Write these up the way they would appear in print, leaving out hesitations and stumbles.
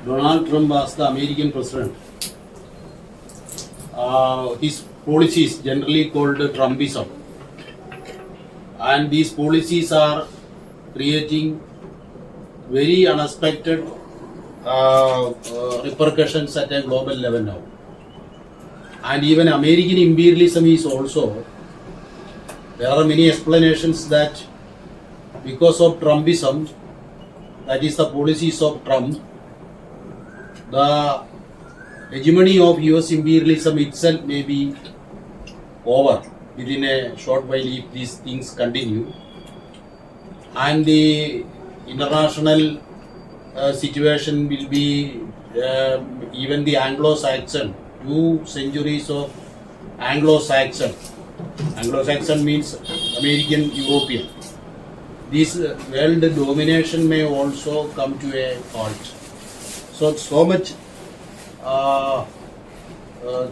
Donald Trump as the American president, his policies generally called Trumpism, and these policies are creating very unexpected repercussions at a global level now. And even American imperialism is also, there are many explanations that because of Trumpism, that is the policies of Trump, the hegemony of US imperialism itself may be over within a short while if these things continue. And the international situation will be even the Anglo-Saxon, 2 centuries of Anglo-Saxon. Anglo-Saxon means American, European. This world domination may also come to a halt. So much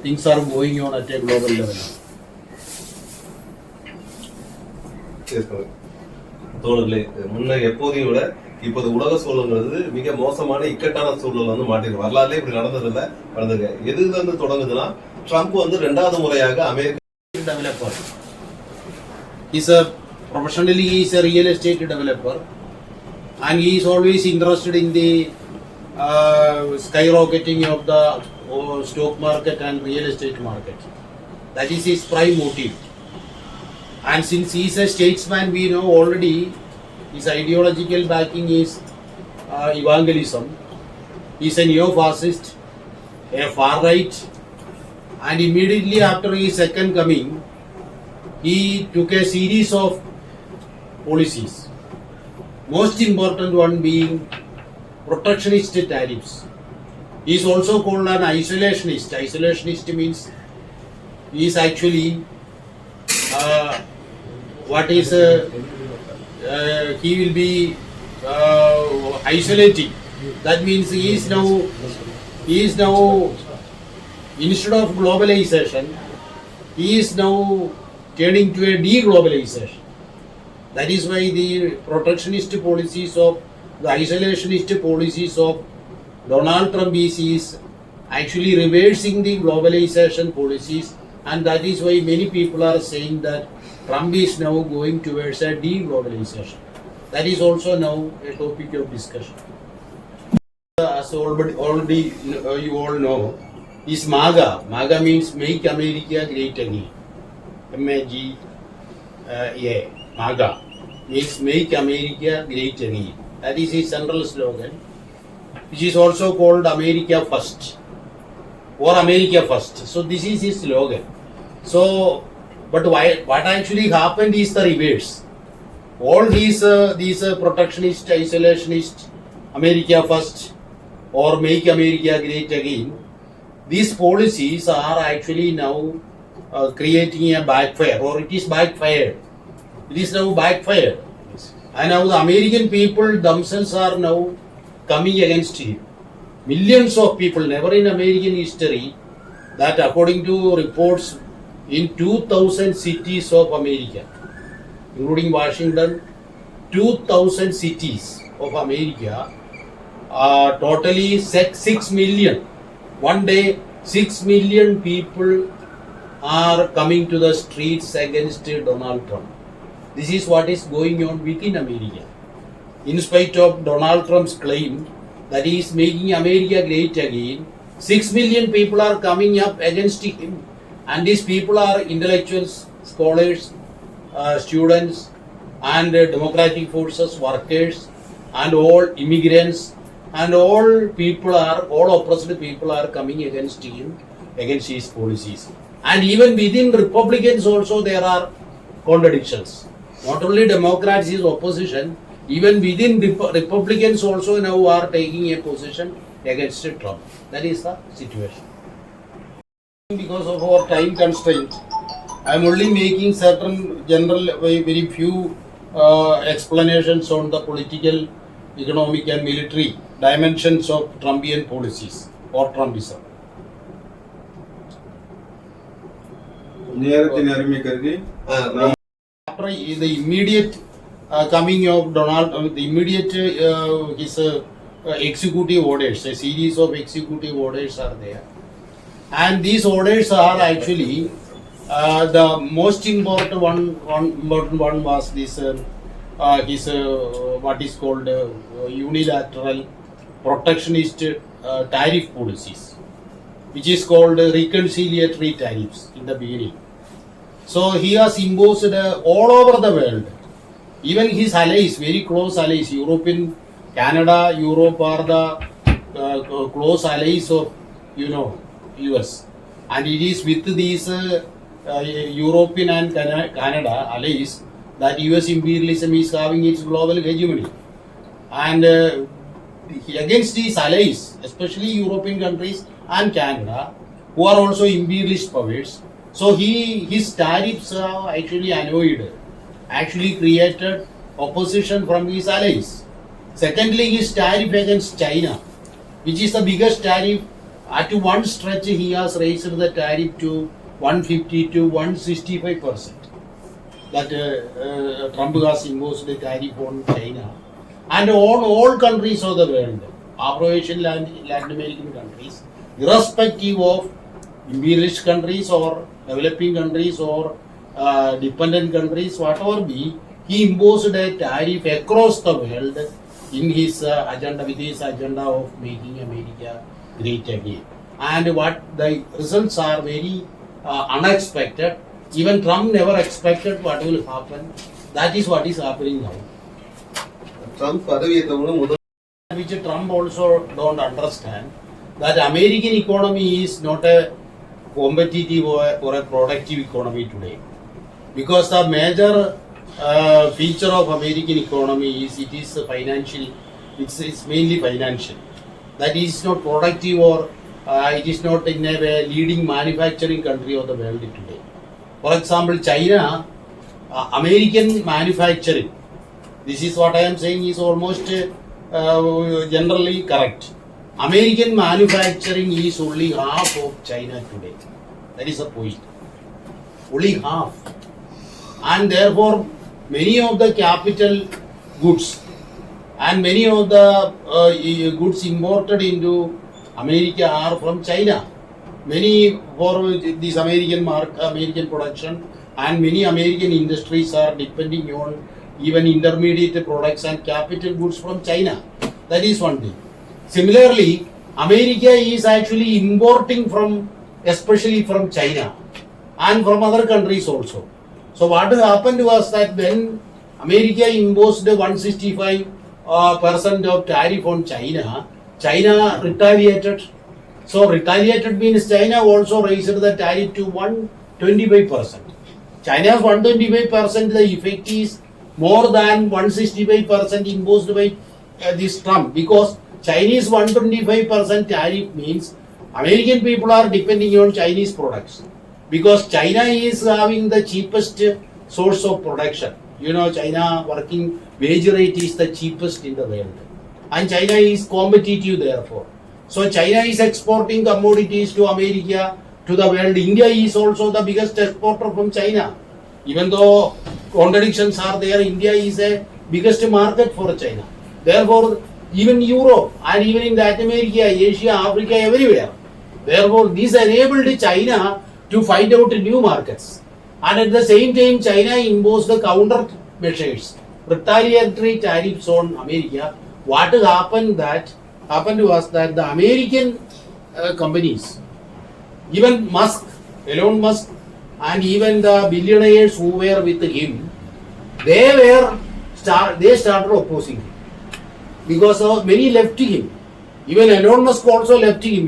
things are going on at a global level. தோழர்களே, முன்ன எப்போதையும் விட இப்போது உலக சூழல்ங்கிறது மிக மோசமான இக்கட்டான சூழல் வந்து மாட்டிருக்கு. வரலாறுல இப்படி நடந்ததில்ல, நடந்திருக்கு. எதுல இருந்து தொடங்குதுன்னா, ட்ரம்ப் வந்து 2வது முறையாக அமெரிக்க developer. Professionally he is a real estate developer, and he is always interested in the skyrocketing of the stock market and real estate market. That is his prime motive. And since he is a statesman, we know already his ideological backing is evangelism. He is a neo-fascist, a far-right, and immediately after his second coming, he took a series of policies. Most important one being protectionist tariffs. He is also called an isolationist. Isolationist means he is actually he will be isolating. That means he is now instead of globalization, he is now turning to a deglobalization. That is why the protectionist policies of the isolationist policies of Donald Trump is actually reversing the globalization policies, and that is why many people are saying that Trump is now going towards a deglobalization. That is also now a topic of discussion. As already you all know, is MAGA. MAGA means Make America Great Again. M-A-G-A. MAGA means Make America Great Again. That is his central slogan, which is also called America First or America First. So this is his slogan. So, but what actually happened is the reverse. All these protectionist, isolationist, America First or Make America Great Again, these policies are actually now creating a backfire, or it is backfired. It is now backfired. And now the American people themselves are now coming against him. Millions of people, never in American history, that according to reports in 2,000 cities of America, including Washington, 2,000 cities of America, totally 6 million. One day, 6 million people are coming to the streets against Donald Trump. This is what is going on within America. In spite of Donald Trump's claim that he is making America great again, 6 million people are coming up against him. And these people are intellectuals, scholars, students, and democratic forces, workers, and all immigrants, and all oppressed people are coming against him, against his policies. And even within Republicans also there are contradictions. Not only Democrats is opposition, even within Republicans also now are taking a position against Trump. That is the situation. Because of our time constraint, I am only making certain general, very few explanations on the political, economic and military dimensions of Trumpian policies or Trumpism. After the immediate coming of Donald, the immediate his executive orders. A series of executive orders are there, and these orders are actually the most important one was this his what is called unilateral protectionist tariff policies, which is called reconciliatory tariffs in the beginning. So he has imposed all over the world. Even his allies, very close allies, European, Canada, Europe are the close allies of US, and it is with these European and Canada allies that US imperialism is having its global hegemony, and against these allies, especially European countries and Canada, who are also imperialist powers. So his tariffs have actually annoyed, actually created opposition from his allies. Secondly, his tariff against China, which is the biggest tariff. At one stretch, he has raised the tariff to 150 to 165%. That Trump has imposed the tariff on China and on all countries of the world, Afro-Asian Latin American countries, irrespective of imperialist countries or developing countries or dependent countries, whatever be, he imposed a tariff across the world in his agenda, with his agenda of making America great again. And what the results are very unexpected. Even Trump never expected what will happen. That is what is happening now. Trump பதவியேற்றவுடன் முதல் Which Trump also don't understand, that American economy is not a competitive or a productive economy today, because the major feature of American economy is it is financial. It's mainly financial. That is not productive or it is not in a way leading manufacturing country of the world today. For example, China, American manufacturing. This is what I am saying is almost generally correct. American manufacturing is only half of China today. That is the point. Only half. And therefore, many of the capital goods and many of the goods imported into America are from China. Many for this American American production, and many American industries are depending on even intermediate products and capital goods from China. That is one thing. Similarly, America is actually importing from, especially from China and from other countries also. So what happened was that when America imposed 165% of tariff on China, China retaliated. So retaliated means China also raised the tariff to 125%. China's 125%, the effect is more than 165% imposed by this Trump, because Chinese 125% tariff means American people are depending on Chinese products, because China is having the cheapest source of production. China working wage rate is the cheapest in the world, and China is competitive therefore. So China is exporting commodities to America, to the world. India is also the biggest exporter from China. Even though contradictions are there, India is a biggest market for China. Therefore, even Europe and even in Latin America, Asia, Africa, everywhere. Therefore, this enabled China to find out new markets. And at the same time, China imposed the counter measures, retaliatory tariffs on America. What happened was that the American companies, even Elon Musk, and even the billionaires who were with him, they started opposing him, because many left him. Even Elon Musk also left him.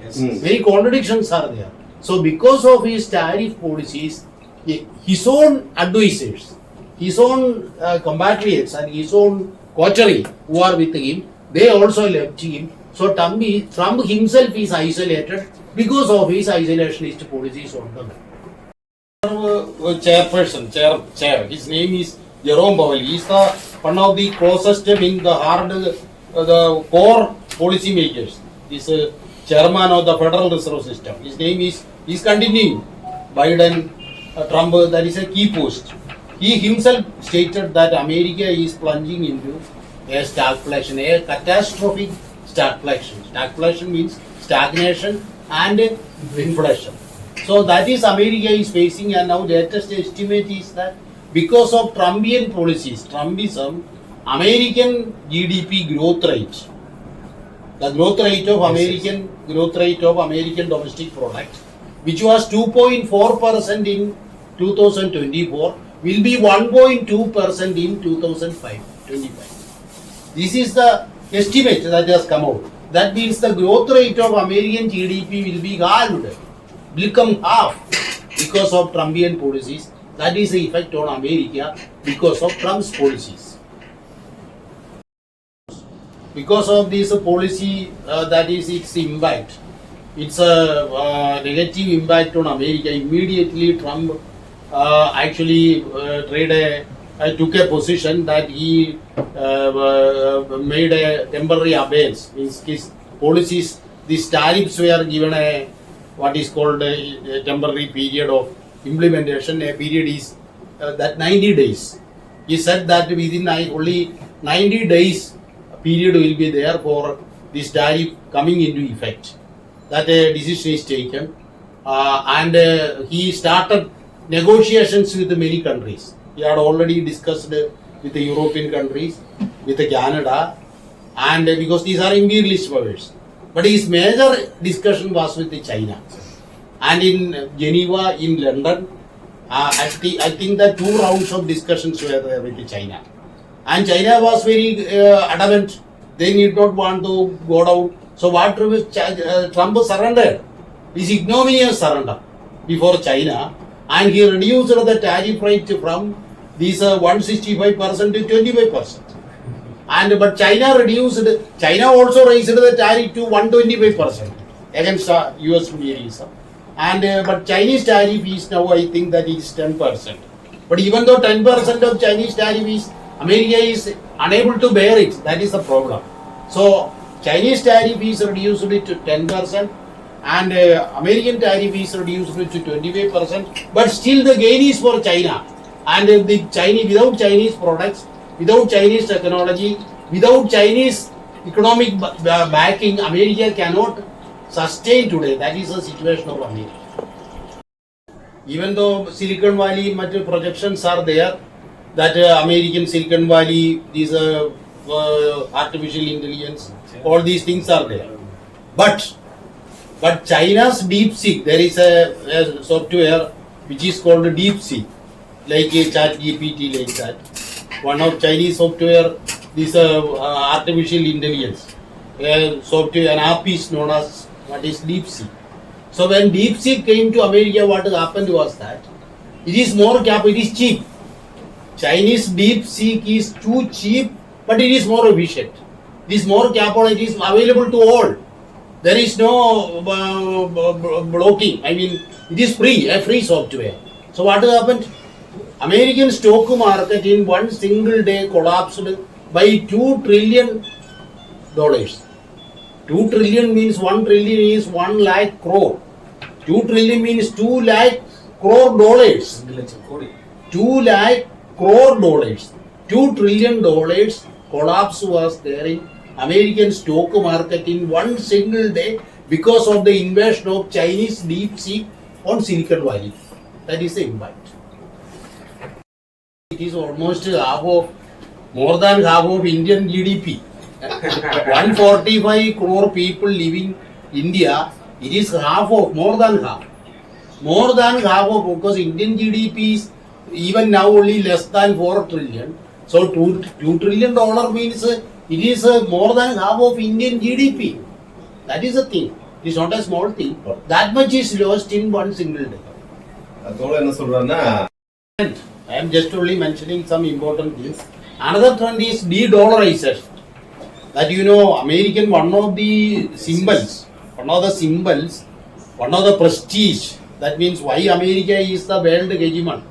Yes. Many contradictions are there. So because of his tariff policies, his own advisors, his own compatriots and his own coterie who are with him, they also left him. So Trump himself is isolated because of his isolationist policies on the chairperson, chair. His name is Jerome Powell. He is one of the closest in the hard, the core policy makers. He is chairman of the Federal Reserve System. His name is continuing. Biden, Trump, that is a key post. He himself stated that America is plunging into a stagflation, a catastrophic stagflation. Stagflation means stagnation and inflation. So that is America is facing, and now latest estimate is that because of Trumpian policies, Trumpism, American GDP growth rate, the growth rate of American domestic product, which was 2.4% in 2024, will be 1.2% in 2025. This is the estimate that has come out. That means the growth rate of American GDP will be halved, become half because of Trumpian policies. That is the effect on America because of Trump's policies. Because of this policy, that is its impact. It's a negative impact on America. Immediately, Trump actually took a position that he made a temporary abeyance. Means his policies, these tariffs were given a what is called a temporary period of implementation. A period is that 90 days. He said that within only 90 days period will be there for this tariff coming into effect. That a decision is taken, and he started negotiations with many countries. He had already discussed with the European countries, with Canada, and because these are imperialist powers. But his major discussion was with China. And in Geneva, in London, I think that 2 rounds of discussions were there with China. And China was very adamant. They did not want to go down. So what Trump surrendered is ignominious surrender before China, and he reduced the tariff rate from these 165% to 25%. But China also raised the tariff to 125% against US imperialism. But Chinese tariff is now, I think that is 10%. But even though 10% of Chinese tariff is, America is unable to bear it. That is the problem. So Chinese tariff is reduced to 10%, and American tariff is reduced to 25%. But still the gain is for China. And without Chinese products, without Chinese technology, without Chinese economic backing, America cannot sustain today. That is the situation of America. Even though Silicon Valley projections are there, that American Silicon Valley, these artificial intelligence, all these things are there. But China's DeepSeek, there is a software which is called DeepSeek, like a ChatGPT, like that. One of Chinese software, this artificial intelligence software, an app is known as what is DeepSeek. So when DeepSeek came to America, what happened was that it is it is cheap. Chinese DeepSeek is too cheap, but it is more efficient. It is more capital, it is available to all. There is no blocking. I mean, it is free, a free software. So what happened? American stock market in one single day collapsed by $2 trillion. 2 trillion means 1 trillion is 1 lakh crore. 2 trillion means 2 lakh crore dollars. 2 lakh crore dollars. $2 trillion collapse was there in American stock market in one single day because of the invasion of Chinese DeepSeek on Silicon Valley. That is the impact. It is almost more than half of Indian GDP. 145 crore people living in India. It is more than half. More than half of, because Indian GDP is even now only less than 4 trillion. So $2 trillion means it is more than half of Indian GDP. That is the thing. It is not a small thing. That much is lost in one single day. I am just only mentioning some important things. Another trend is de-dollarization. That American, one of the symbols, one of the prestige. That means why America is the world hegemon.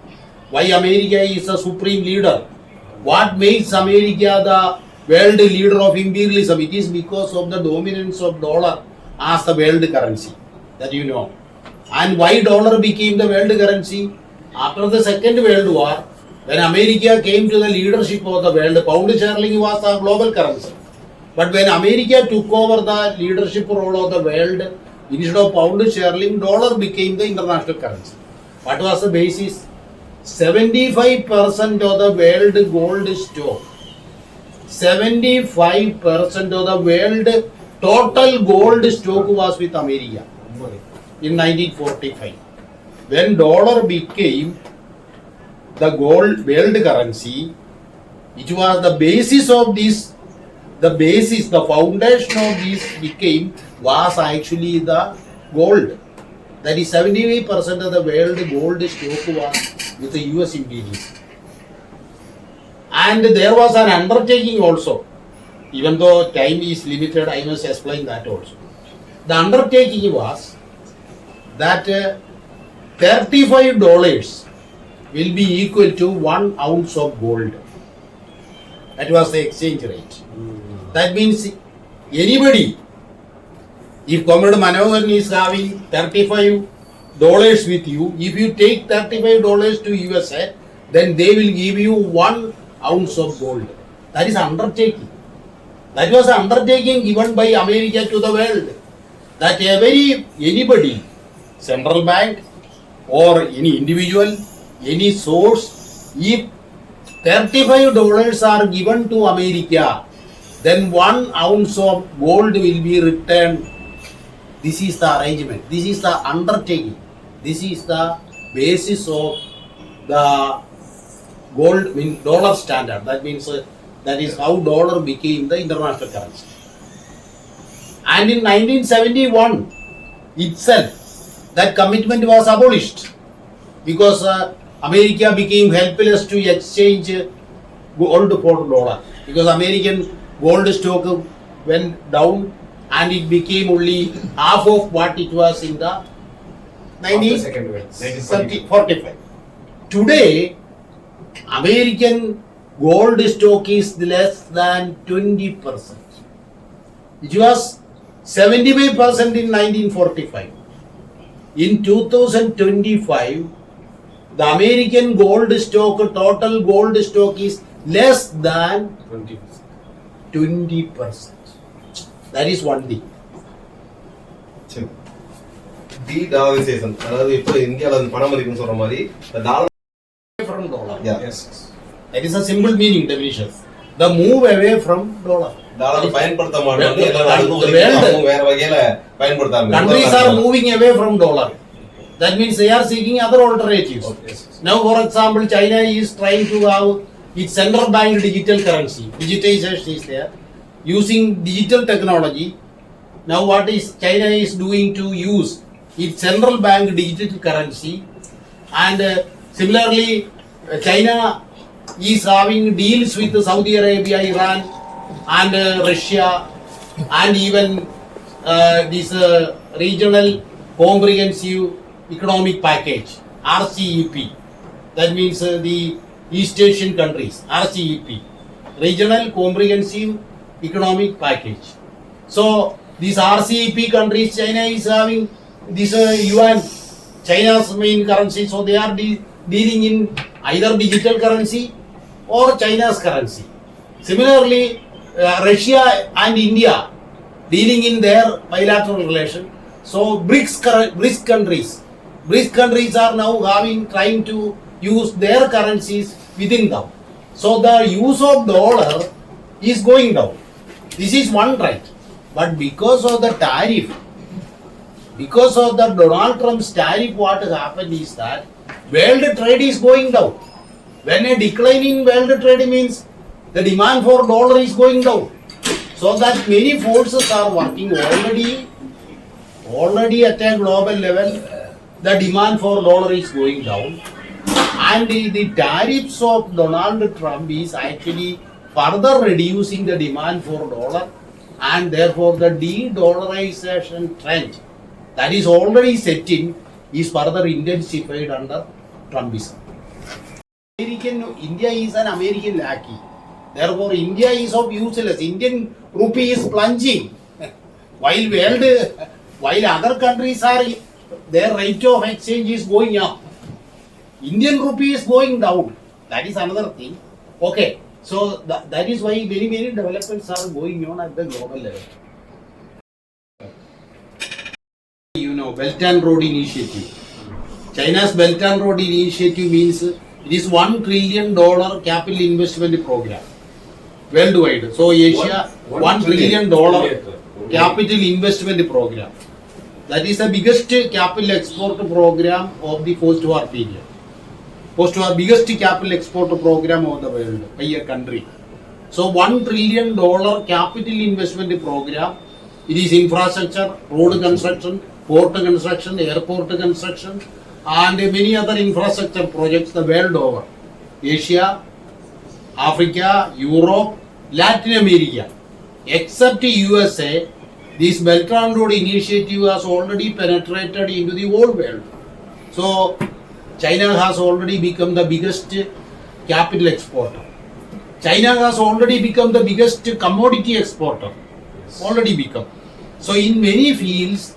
Why America is the supreme leader. What makes America the world leader of imperialism? It is because of the dominance of dollar as the world currency. That you know. And why dollar became the world currency? After the Second World War, When America came to the leadership of the world, pound sterling was a global currency. But when America took over the leadership role of the world, instead of pound sterling, dollar became the international currency. What was the basis? 75% of the world gold stock, 75% of the world total gold stock was with America in 1945. When dollar became the gold world currency, it was the basis of this, the foundation of this became was actually the gold. That is 75% of the world gold stock was with the US imperialism. And there was an undertaking also. Even though time is limited, I must explain that also. The undertaking was that $35 will be equal to 1 ounce of gold. That was the exchange rate. That means anybody, if Comrade Manohar is having $35 with you, if you take $35 to USA, then they will give you 1 ounce of gold. That is undertaking. That was an undertaking given by America to the world. That anybody, central bank or any individual, any source, if $35 are given to America, then 1 ounce of gold will be returned. This is the arrangement. This is the undertaking. This is the basis of the gold dollar standard. That means that is how dollar became the international currency. And in 1971 itself, that commitment was abolished because America became helpless to exchange gold for dollar, because American gold stock went down and it became only half of what it was in the 1945. Today, American gold stock is less than 20%. It was 75% in 1945. In 2025, the American gold stock, total gold stock is less than 20%. That is one thing. De-dollarization. அதாவது இப்போ இந்தியால பணம் மதிப்புன்னு சொல்ற மாதிரி dollar from dollar. Yes. That is a simple meaning definition. The move away from dollar. Dollar பயன்படுத்த மாட்டாங்க. எல்லா The நாடுகளும் வேற வகையில பயன்படுத்த countries are moving away from dollar. That means they are seeking other alternatives. Now, for example, China is trying to have its central bank digital currency. Digitization is there. Using digital technology, now what is China is doing to use its central bank digital currency, and similarly China is having deals with Saudi Arabia, Iran and Russia, and even this regional comprehensive economic package, RCEP. That means the East Asian countries, RCEP, regional comprehensive economic package. So these RCEP countries, China is having this yuan, China's main currency, so they are dealing in either digital currency or China's currency. Similarly, Russia and India dealing in their bilateral relation. So BRICS countries are now trying to use their currencies within them. So the use of dollar is going down. This is one trend. But because of the tariff, because of the Donald Trump's tariff, what has happened is that world trade is going down. When a decline in world trade means the demand for dollar is going down. So that many forces are working already at a global level. The demand for dollar is going down, and the tariffs of Donald Trump is actually further reducing the demand for dollar, and therefore the de-dollarization trend that is already set in is further intensified under Trumpism. India is an American lackey. Therefore, India is of useless. Indian rupee is plunging, while other countries are, their rate of exchange is going up. Indian rupee is going down. That is another thing. Okay, so that is why very many developments are going on at the global level. You know, Belt and Road Initiative. China's Belt and Road Initiative means it is $1 trillion capital investment program worldwide. So Asia, $1 trillion capital investment program. That is the biggest capital export program of the post-war period. Post-war biggest capital export program of the world by a country. So $1 trillion capital investment program. It is infrastructure, road construction, port construction, airport construction, and many other infrastructure projects the world over. Asia, Africa, Europe, Latin America. Except USA, this Belt and Road Initiative has already penetrated into the whole world. So, China has already become the biggest capital exporter. China has already become the biggest commodity exporter. Already become. So, in many fields,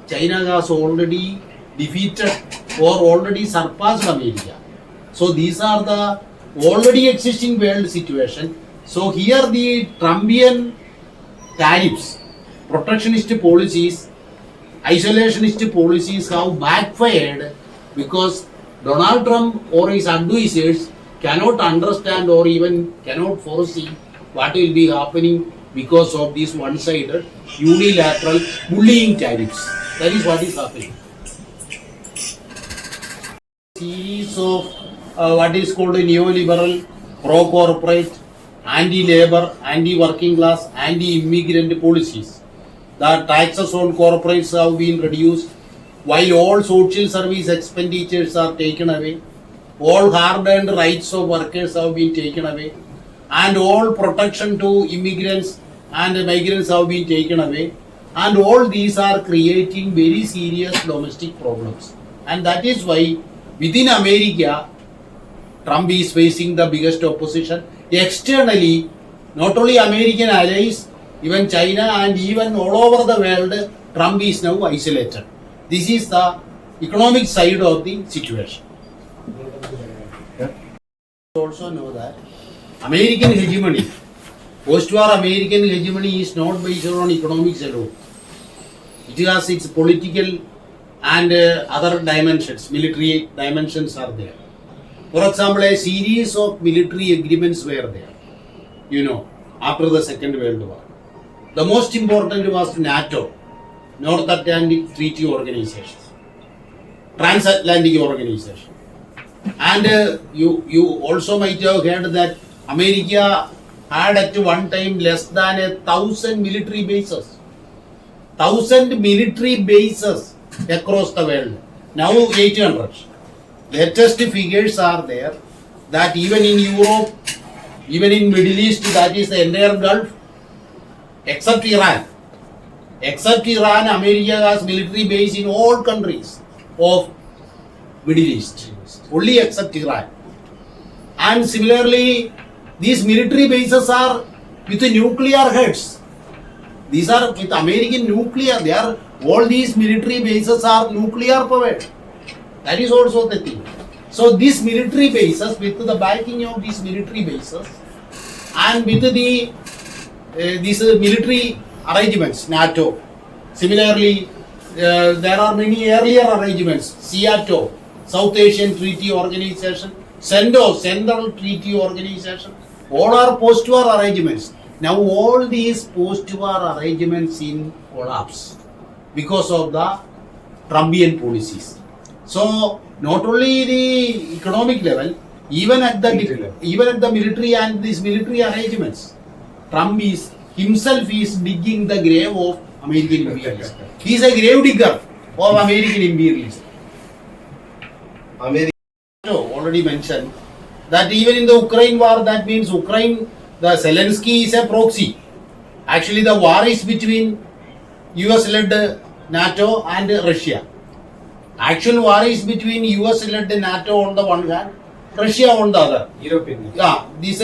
China has already defeated or already surpassed America. So, these are the already existing world situation. So, here the Trumpian tariffs, protectionist policies, isolationist policies have backfired because Donald Trump or his advisors cannot understand or even cannot foresee what will be happening because of these one-sided unilateral bullying tariffs. That is what is happening. Series of what is called neoliberal, pro-corporate, anti-labor, anti-working class, anti-immigrant policies. The taxes on corporates have been reduced, while all social service expenditures are taken away, all hard-earned rights of workers have been taken away, and all protection to immigrants and migrants have been taken away, and all these are creating very serious domestic problems. And that is why within America, Trump is facing the biggest opposition. Externally, not only American allies, even China and even all over the world, Trump is now isolated. This is the economic side of the situation. You also know that American hegemony, post-war American hegemony is not based on economics alone. It has its political and other dimensions, military dimensions are there. For example, a series of military agreements were there, you know, after the Second World War. The most important was NATO, North Atlantic Treaty Organization, Transatlantic Organization. And you also might have heard that America had at one time less than 1,000 military bases. 1,000 military bases across the world. Now 800. Latest figures are there that even in Europe, even in Middle East, that is the entire Gulf, except Iran. Except Iran, America has military base in all countries of Middle East. Only except Iran. And similarly, these military bases are with nuclear heads. These are with American nuclear. They are, all these military bases are nuclear powered. That is also the thing. So these military bases, with the backing of these military bases, and with the these military arrangements, NATO. Similarly, there are many earlier arrangements, SEATO, South Asian Treaty Organization, CENTO, Central Treaty Organization. All are post-war arrangements. Now all these post-war arrangements in collapse because of the Trumpian policies. So not only the economic level, even at the military and these military arrangements, Trump is himself is digging the grave of American imperialism. He is a grave digger of American imperialism. Already mentioned that even in the Ukraine war, that means Ukraine, the Zelensky is a proxy. Actually, the war is between US-led NATO and Russia. Actual war is between US-led NATO on the one hand, Russia on the other. European. Yeah, this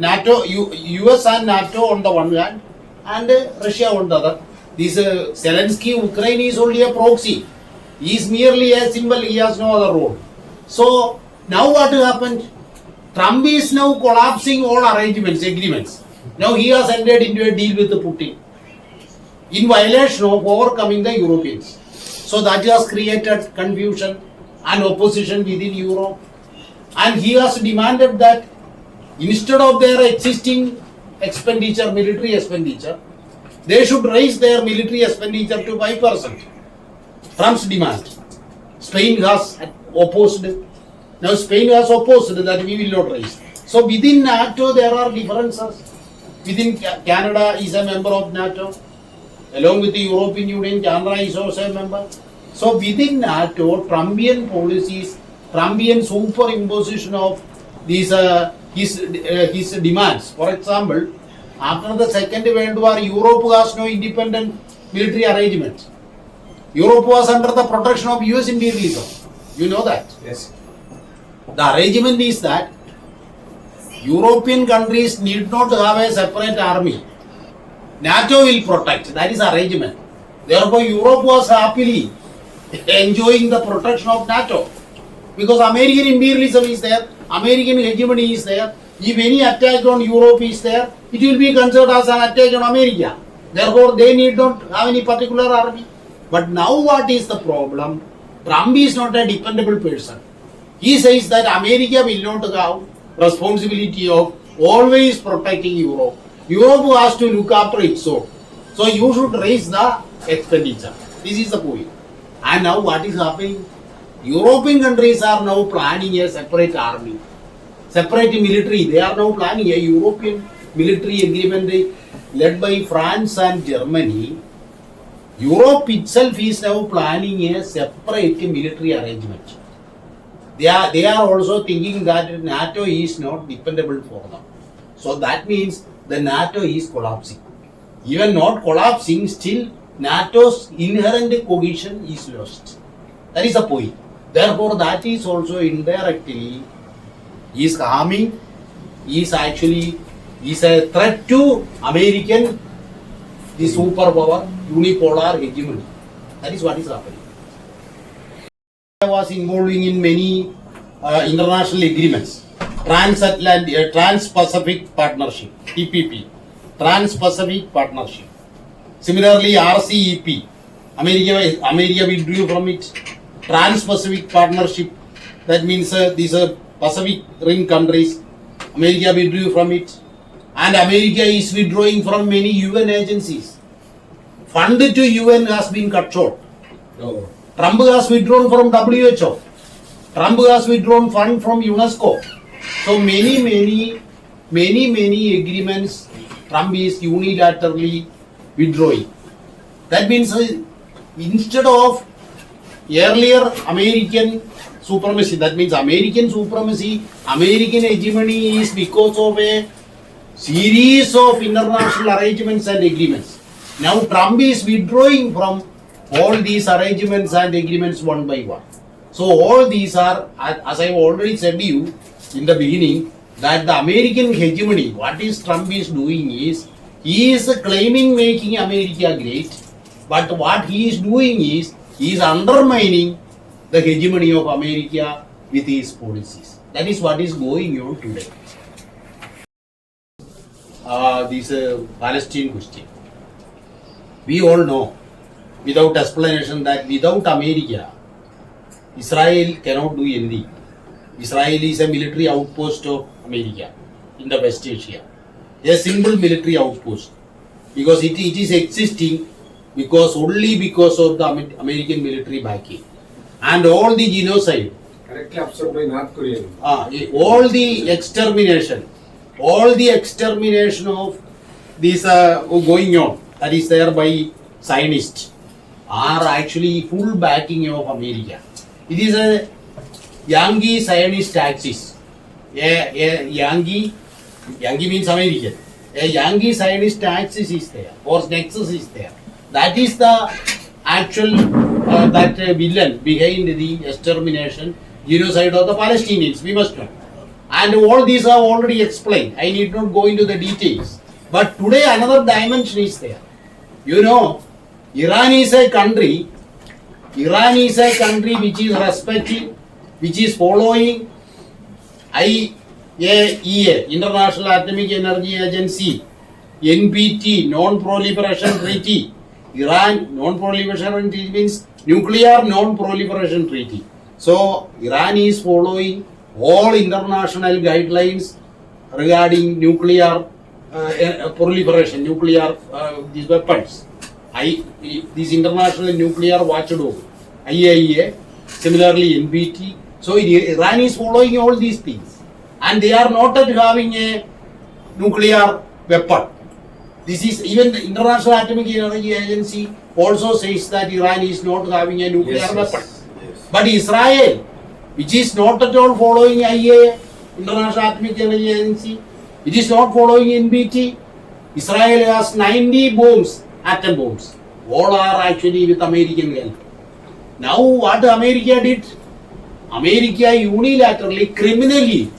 NATO, US and NATO on the one hand, and Russia on the other. This Zelensky, Ukraine is only a proxy. He is merely a symbol. He has no other role. So now what happened? Trump is now collapsing all arrangements, agreements. Now he has entered into a deal with Putin in violation of overcoming the Europeans. So that has created confusion and opposition within Europe. And he has demanded that instead of their existing expenditure, military expenditure, they should raise their military expenditure to 5%. Trump's demand. Spain has opposed. Now Spain has opposed that we will not raise. So within NATO there are differences. Within Canada is a member of NATO. Along with the European Union, Canada is also a member. So within NATO, Trumpian policies, Trumpian superimposition of these his demands. For example, after the Second World War, Europe has no independent military arrangements. Europe was under the protection of US imperialism. You know that? Yes. The arrangement is that European countries need not have a separate army. NATO will protect. That is arrangement. Therefore, Europe was happily enjoying the protection of NATO. Because American imperialism is there, American hegemony is there. If any attack on Europe is there, it will be considered as an attack on America. Therefore, they need not have any particular army. But now what is the problem? Trump is not a dependable person. He says that America will not have responsibility of always protecting Europe. Europe has to look after its own. So you should raise the expenditure. This is the point. And now what is happening? European countries are now planning a separate army, separate military. They are now planning a European military agreement led by France and Germany. Europe itself is now planning a separate military arrangement. They are also thinking that NATO is not dependable for them. So that means the NATO is collapsing. Even not collapsing, still NATO's inherent cohesion is lost. That is the point. Therefore, that is also indirectly is harming, is actually is a threat to American, the superpower, unipolar hegemony. That is what is happening. I was involving in many international agreements. Transatlantic, Trans-Pacific Partnership, TPP, Trans-Pacific Partnership. Similarly, RCEP, America withdrew from it. Trans-Pacific Partnership, that means these Pacific Rim countries, America withdrew from it. And America is withdrawing from many UN agencies. Fund to UN has been cut short. No. Trump has withdrawn from WHO. Trump has withdrawn fund from UNESCO. So many agreements Trump is unilaterally withdrawing. That means instead of earlier American supremacy, that means American supremacy, American hegemony is because of a series of international arrangements and agreements. Now Trump is withdrawing from all these arrangements and agreements one by one. So all these are, as I have already said to you in the beginning, that the American hegemony, what is Trump is doing is, he is claiming making America great, but what he is doing is, he is undermining the hegemony of America with his policies. That is what is going on today. This Palestine question. We all know, without explanation, that without America, Israel cannot do anything. Israel is a military outpost of America in the West Asia. A simple military outpost. Because it is existing only because of the American military backing. And all the genocide, correctly absorbed by North Korea. all the extermination of these going on, that is there by Zionists, are actually full backing of America. It is a Yankee Zionist axis. A Yankee means American. A Yankee Zionist axis is there, or nexus is there. That is the actual villain behind the extermination, genocide of the Palestinians. We must know. And all these are already explained. I need not go into the details. But today another dimension is there. You know, Iran is a country which is respecting, which is following. I IAEA, International Atomic Energy Agency, NPT, Non-Proliferation Treaty, Iran, Non-Proliferation Treaty means Nuclear Non-Proliferation Treaty. So, Iran is following all international guidelines regarding nuclear proliferation, nuclear these weapons. This international nuclear watchdog, IAEA, similarly NPT. So Iran is following all these things, and they are not at having a nuclear weapon. This is even the International Atomic Energy Agency also says that Iran is not having a nuclear weapon. Yes. But Israel, which is not at all following IAEA, International Atomic Energy Agency, it is not following NPT. Israel has 90 bombs, atom bombs. All are actually with American help. Now what America did? America unilaterally, criminally,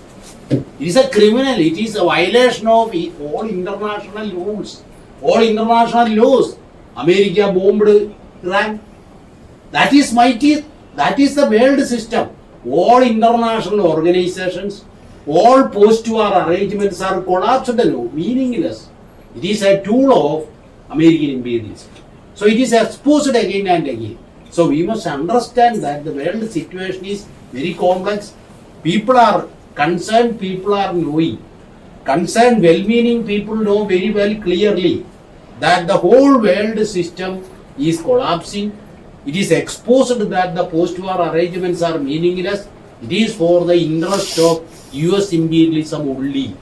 it is a criminal, it is a violation of all international rules, all international laws. America bombed Iran. That is mighty, that is the world system. All international organizations, all post-war arrangements are collapsed now, meaningless. It is a tool of American imperialism. So it is exposed again and again. So we must understand that the world situation is very complex. People are concerned, people are knowing. Concerned, well-meaning people know very well clearly that the whole world system is collapsing. It is exposed that the post-war arrangements are meaningless. It is for the interest of US imperialism only.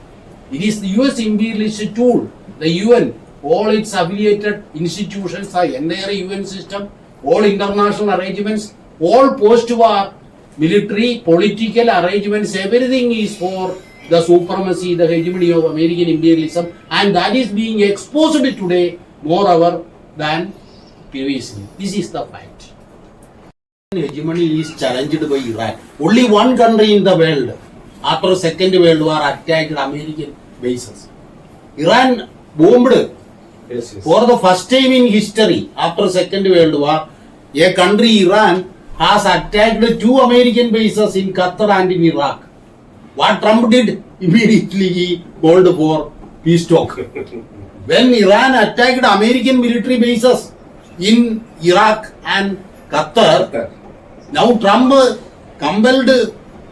It is the US imperialist tool, the UN, all its affiliated institutions, the entire UN system, all international arrangements, all post-war military, political arrangements, everything is for the supremacy, the hegemony of American imperialism, and that is being exposed today moreover than previously. This is the fact. Hegemony is challenged by Iran. Only one country in the world after Second World War attacked American bases. Iran bombed for the first time in history after Second World War. A country, Iran, has attacked 2 American bases in Qatar and in Iraq. What Trump did? Immediately he called for peace talk. When Iran attacked American military bases in Iraq and Qatar, now Trump compelled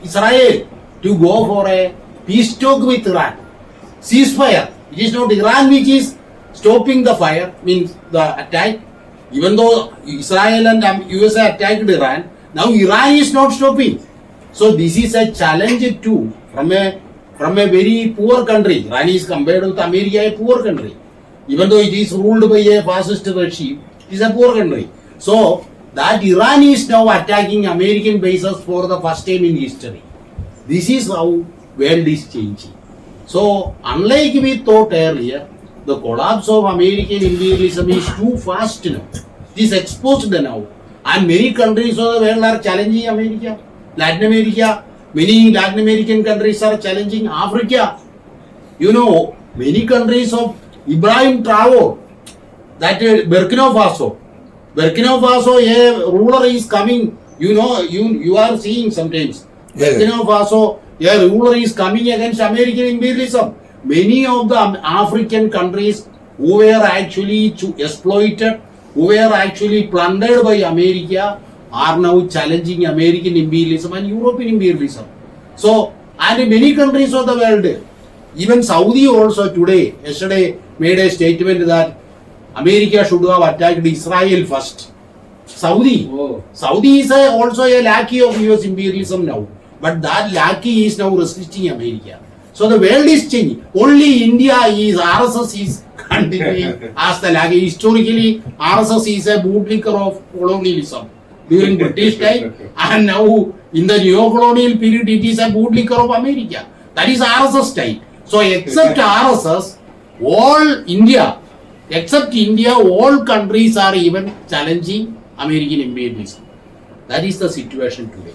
Israel to go for a peace talk with Iran. Ceasefire. It is not Iran which is stopping the fire, means the attack. Even though Israel and USA attacked Iran, now Iran is not stopping. So this is a challenge too from a very poor country. Iran is compared with America, a poor country. Even though it is ruled by a fascist regime, it is a poor country. So that Iran is now attacking American bases for the first time in history. This is how world is changing. So unlike we thought earlier, the collapse of American imperialism is too fast now. It is exposed now. And many countries of the world are challenging America. Latin America, many Latin American countries are challenging Africa. You know, many countries of Ibrahim Traore, that Burkina Faso, a ruler is coming. You know, you are seeing sometimes. Burkina Faso, a ruler is coming against American imperialism. Many of the African countries who were actually exploited, who were actually plundered by America, are now challenging American imperialism and European imperialism. So, and many countries of the world, even Saudi also today, yesterday made a statement that America should have attacked Israel first. Saudi is also a lackey of US imperialism now. But that lackey is now resisting America. So the world is changing. Only India is, RSS is continuing as the lackey. Historically, RSS is a bootlicker of colonialism during British time, and now in the neo-colonial period, it is a bootlicker of America. That is RSS style. So except RSS, all countries are even challenging American imperialism. That is the situation today.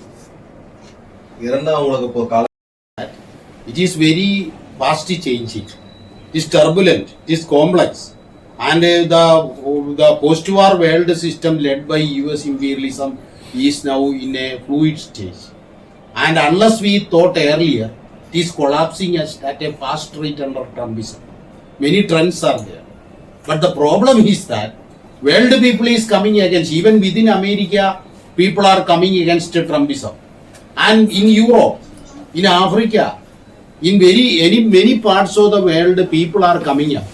It is very fast changing. It is turbulent. It is complex. And the post-war world system led by US imperialism is now in a fluid stage. And unless we thought earlier It is collapsing at a fast rate under Trumpism. Many trends are there. But the problem is that world people is coming against, even within America, people are coming against Trumpism. And in Europe, in Africa, in many parts of the world, people are coming up.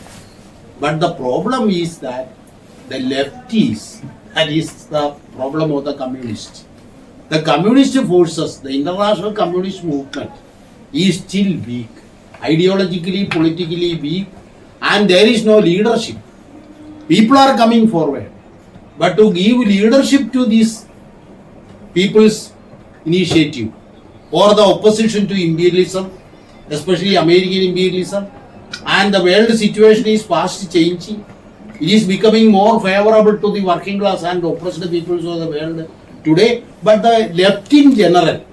But the problem is that the lefties, that is the problem of the communists. The communist forces, the international communist movement is still weak, ideologically, politically weak, and there is no leadership. People are coming forward, but to give leadership to this people's initiative or the opposition to imperialism, especially American imperialism, and the world situation is fast changing. It is becoming more favorable to the working class and oppressed peoples of the world today. But the left in general,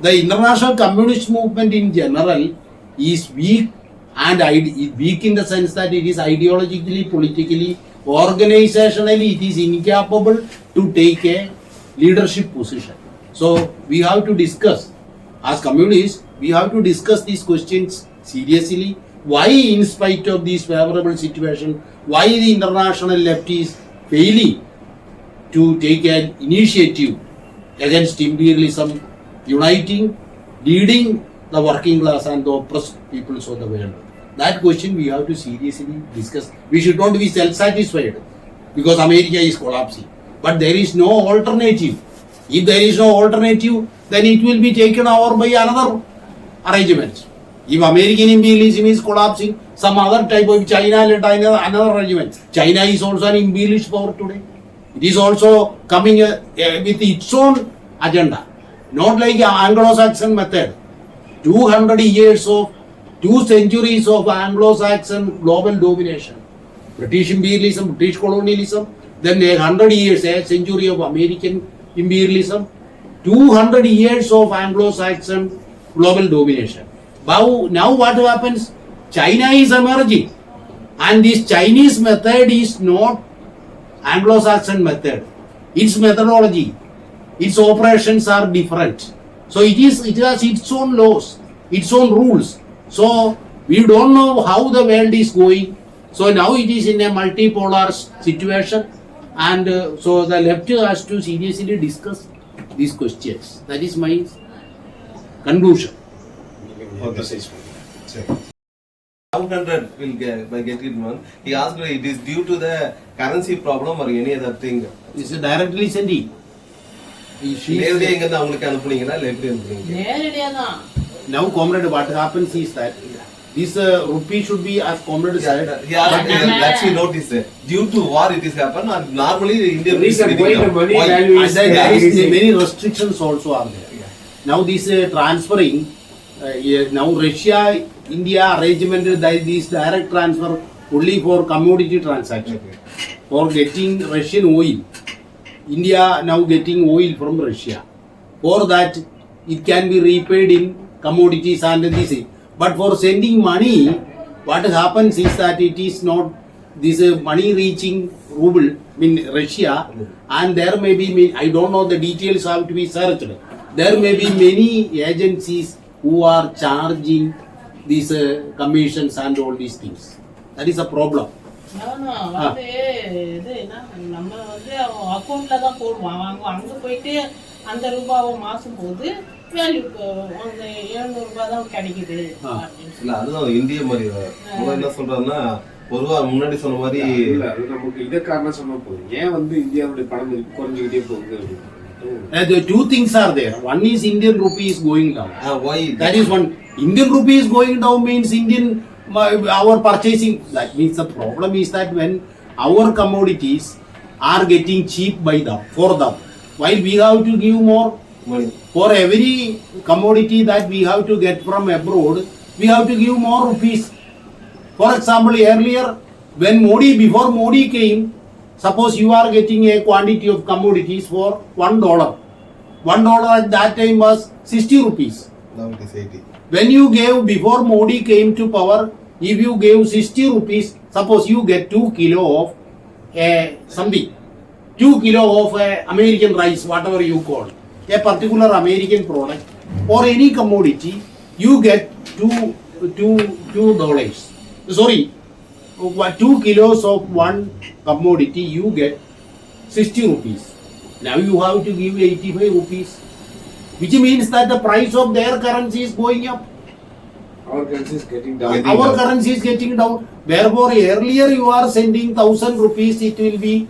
the international communist movement in general is weak, and weak in the sense that it is ideologically, politically, organizationally, it is incapable to take a leadership position. So we have to discuss, as communists, we have to discuss these questions seriously. Why, in spite of this favorable situation, why the international left is failing to take an initiative against imperialism, uniting, leading the working class and the oppressed peoples of the world? That question we have to seriously discuss. We should not be self-satisfied because America is collapsing. But there is no alternative. If there is no alternative, then it will be taken over by another arrangement. If American imperialism is collapsing, some other type of China-led another arrangement. China is also an imperialist power today. It is also coming with its own agenda. Not like Anglo-Saxon method. 200 years of, 2 centuries of Anglo-Saxon global domination. British imperialism, British colonialism, then 100 years, a century of American imperialism, 200 years of Anglo-Saxon global domination. Now what happens? China is emerging, and this Chinese method is not Anglo-Saxon method. Its methodology, its operations are different. So it has its own laws, its own rules. So we don't know how the world is going. So now it is in a multipolar situation, and so the left has to seriously discuss these questions. That is my conclusion. How 100 will get it one. He asked it is due to the currency problem or any other thing. This is directly sending. Now, comrade, what happens is that this rupee should be, as comrade said. He asked that she noticed due to war it is happened, and normally the Indian reason why the money value is many restrictions also are there. Yeah. Now this transferring, now Russia, India arrangement, this direct transfer only for commodity transaction. Okay. For getting Russian oil. India now getting oil from Russia. For that, it can be repaid in commodities and this. But for sending money, what happens is that it is not this money reaching ruble in Russia, and there may be, I don't know, the details have to be searched. There may be many agencies who are charging these commissions and all these things. That is a problem. வந்து இது என்ன நம்ம வந்து அக்கௌண்ட்ல தான் போடுவான் அங்க போயிட்டு அந்த ரூபாவை மாசும் போது வேல்யூக்கு அந்த 700 ரூபாய் தான் கிடைக்குது இல்ல அதுதான் இந்திய மாதிரி என்ன சொல்றாருன்னா பொதுவா முன்னாடி சொன்ன மாதிரி அது நமக்கு இத காரணம் சொன்னா போதும் ஏன் வந்து இந்தியாவுடைய பணம் குறைஞ்சிக்கிட்டே போகுது. The two things are there. One is Indian rupee is going down. Why? That is one. Indian rupee is going down means our purchasing. That means the problem is that when our commodities are getting cheap by them, for them, while we have to give more money for every commodity that we have to get from abroad, we have to give more rupees. For example, earlier when before Modi came, suppose you are getting a quantity of commodities for $1. $1 at that time was 60 rupees. Now it is 80. When you gave, before Modi came to power, if you gave 60 rupees, suppose you get 2 kilo of something, 2 kilo of American rice, whatever you call, a particular American product or any commodity, you get $2. Sorry, 2 kilos of one commodity, you get 60 rupees. Now you have to give 85 rupees, which means that the price of their currency is going up. Our currency is getting down. Our currency is getting down. Therefore, earlier you are sending 1,000 rupees, it will be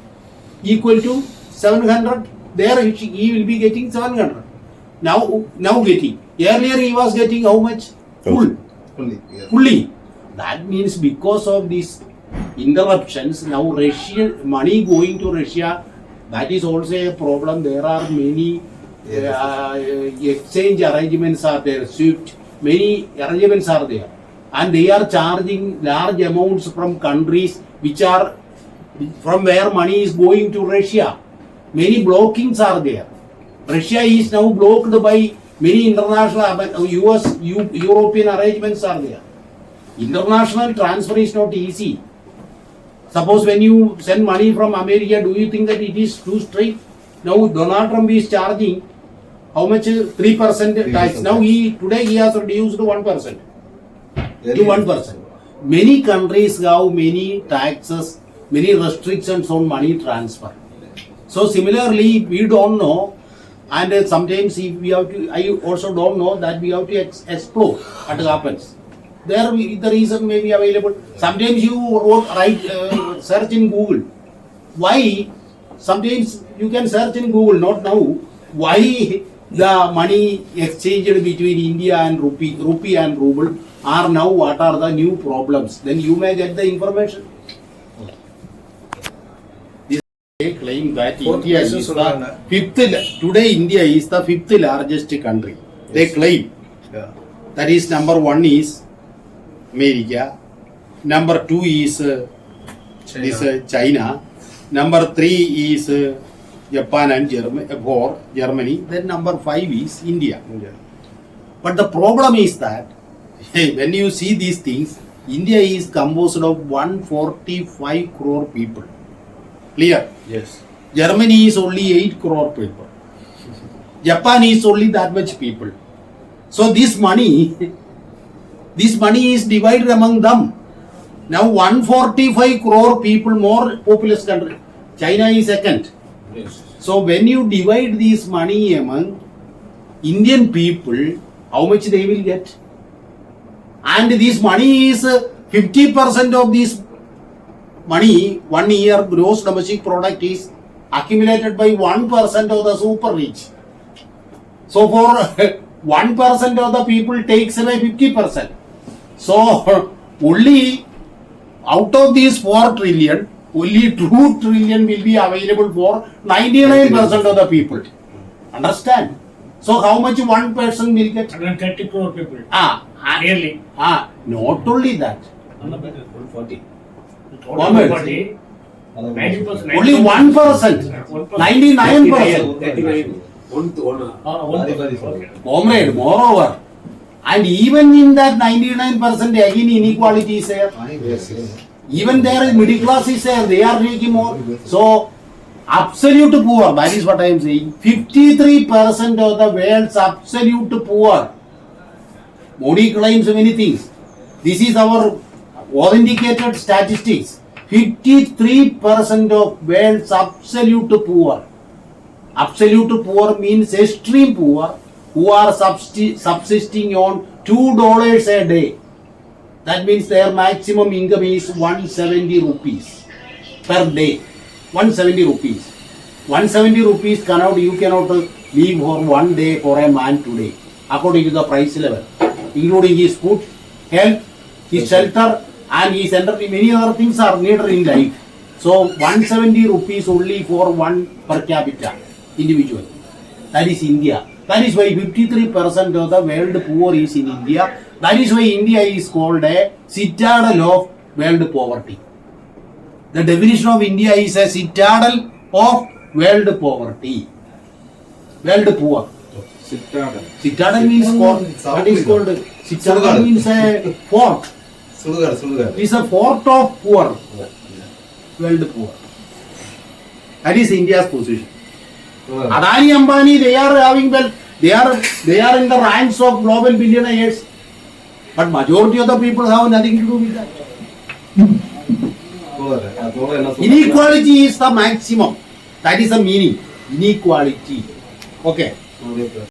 equal to 700. There he will be getting 700. Now getting. Earlier he was getting how much? Fully. That means because of these interruptions, now Russian money going to Russia, that is also a problem. There are many exchange arrangements are there, SWIFT, many arrangements are there, and they are charging large amounts from countries which are from where money is going to Russia. Many blockings are there. Russia is now blocked by many international US, European arrangements are there. International transfer is not easy. Suppose when you send money from America, do you think that it is too straight? Now Donald Trump is charging how much? 3% tax. Now today he has reduced to 1%. To 1%. Many countries have many taxes, many restrictions on money transfer. So similarly, we don't know, and sometimes we have to. I also don't know that we have to explore what happens. There the reason may be available. Sometimes you write search in Google. Why? Sometimes you can search in Google. Not now. Why the money exchanged between India and rupee and ruble are now? What are the new problems? Then you may get the information. They claim that India is the fifth. Today India is the fifth largest country. They claim. That is, number 1 is America, number 2 is China, number 3 is Japan and Germany, then number 5 is India. But the problem is that when you see these things, India is composed of 145 crore people. Clear? Yes. Germany is only 8 crore people. Japan is only that much people. So this money is divided among them. Now 145 crore people, more populous country. China is second. Yes. So when you divide this money among Indian people, how much they will get? And this money is 50% of this money, 1 year gross domestic product is accumulated by 1% of the super rich. So for 1% of the people takes away 50%. So only out of these 4 trillion, only 2 trillion will be available for 99% of the people. Understand? So how much one person will get? 130 crore people. Yearly. Not only that. 140. 140. 90%. Only 1%. 99%. 39. Comrade, moreover, and even in that 99%, again inequality is there. Even there is middle class is there, they are making more. So, absolute poor, that is what I am saying. 53% of the world's absolute poor. Modi claims many things. This is our authenticated statistics. 53% of world's absolute poor. Absolute poor means extreme poor who are subsisting on $2 a day. That means their maximum income is 170 rupees per day. 170 rupees. 170 rupees you cannot live for 1 day for a man today, according to the price level, including his food, health, his shelter, and his entertainment. Many other things are needed in life. So 170 rupees only for one per capita individual. That is India. That is why 53% of the world poor is in India. That is why India is called a citadel of world poverty. The definition of India is a citadel of world poverty. World poor. Citadel. Citadel means fort. What is called? Citadel means a fort. It is a fort of poor. World poor. That is India's position. Adani, Ambani, they are having wealth. They are in the ranks of global billionaires. But majority of the people have nothing to do with that. Inequality is the maximum. That is the meaning. Inequality. Okay.